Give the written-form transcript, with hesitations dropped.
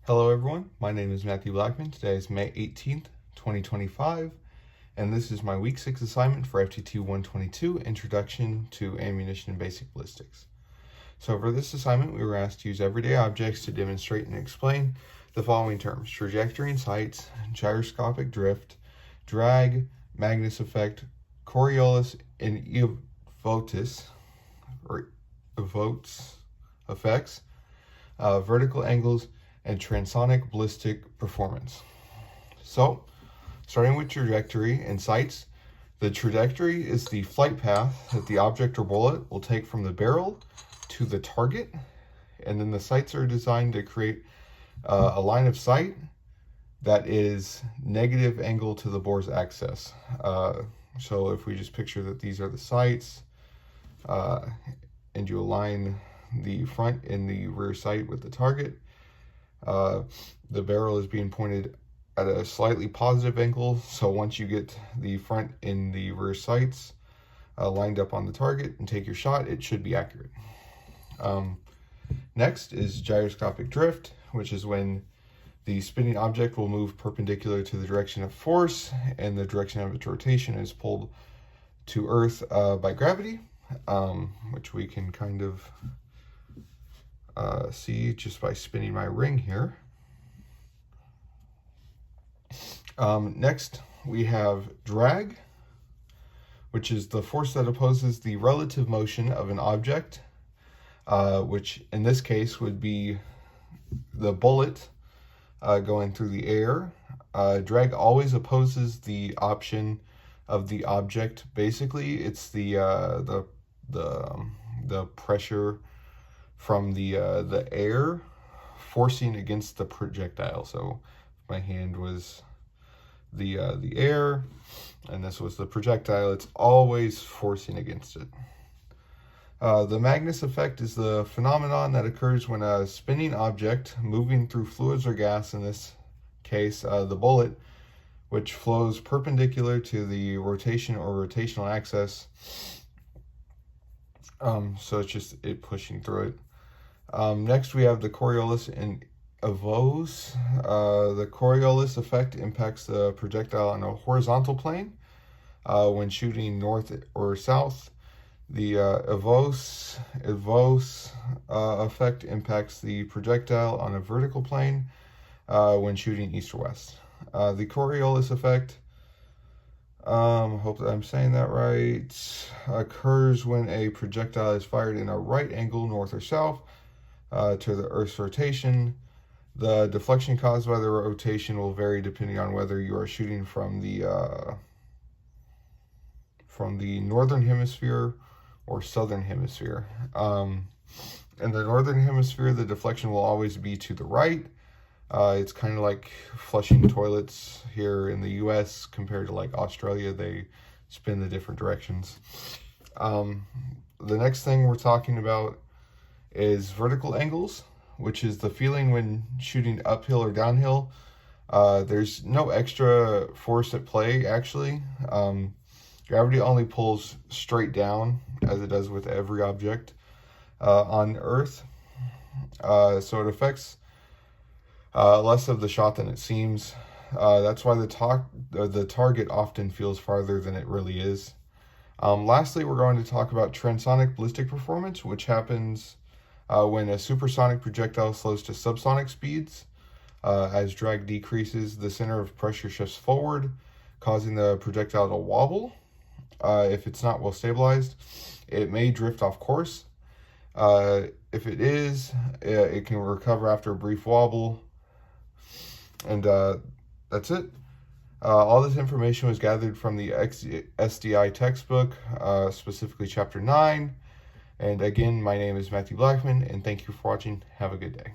Hello everyone, my name is Matthew Blackman. Today is May 18th, 2025, and this is my week 6 assignment for FTT 122, Introduction to Ammunition and Basic Ballistics. So for this assignment, we were asked to use everyday objects to demonstrate and explain the following terms: trajectory and sights, gyroscopic drift, drag, Magnus effect, Coriolis and evotus effects, vertical angles, and transonic ballistic performance. So, starting with trajectory and sights, the trajectory is the flight path that the object or bullet will take from the barrel to the target, and then the sights are designed to create a line of sight that is negative angle to the bore's axis. So if we just picture that these are the sights, and you align the front and the rear sight with the target, the barrel is being pointed at a slightly positive angle. So once you get the front and the rear sights lined up on the target and take your shot, it should be accurate. Next is gyroscopic drift, which is when the spinning object will move perpendicular to the direction of force, and the direction of its rotation is pulled to Earth by gravity, which we can kind of see just by spinning my ring here. Next, we have drag, which is the force that opposes the relative motion of an object, which in this case would be the bullet going through the air. Drag always opposes the option of the object. Basically, it's the pressure from the air forcing against the projectile. So my hand was the air, and this was the projectile. It's always forcing against it. The Magnus effect is the phenomenon that occurs when a spinning object moving through fluids or gas, in this case the bullet, which flows perpendicular to the rotation or rotational axis. So it's just it pushing through it. Next, we have the Coriolis and evotus. The Coriolis effect impacts the projectile on a horizontal plane when shooting north or south. The evotus effect impacts the projectile on a vertical plane when shooting east or west. The Coriolis effect, hope that I'm saying that right, occurs when a projectile is fired in a right angle, north or south, to the Earth's rotation. The deflection caused by the rotation will vary depending on whether you are shooting from the northern hemisphere or southern hemisphere. In the northern hemisphere, the deflection will always be to the right. It's kind of like flushing toilets here in the US compared to like Australia. They spin the different directions. The next thing we're talking about is vertical angles, which is the feeling when shooting uphill or downhill. There's no extra force at play, actually. Gravity only pulls straight down, as it does with every object on Earth. So it affects less of the shot than it seems. That's why the target often feels farther than it really is. Lastly, we're going to talk about transonic ballistic performance, which happens when a supersonic projectile slows to subsonic speeds. As drag decreases, the center of pressure shifts forward, causing the projectile to wobble. If it's not well stabilized, it may drift off course. If it is, it can recover after a brief wobble. And that's it. All this information was gathered from the SDI textbook, specifically Chapter 9. And again, my name is Matthew Blackman, and thank you for watching. Have a good day.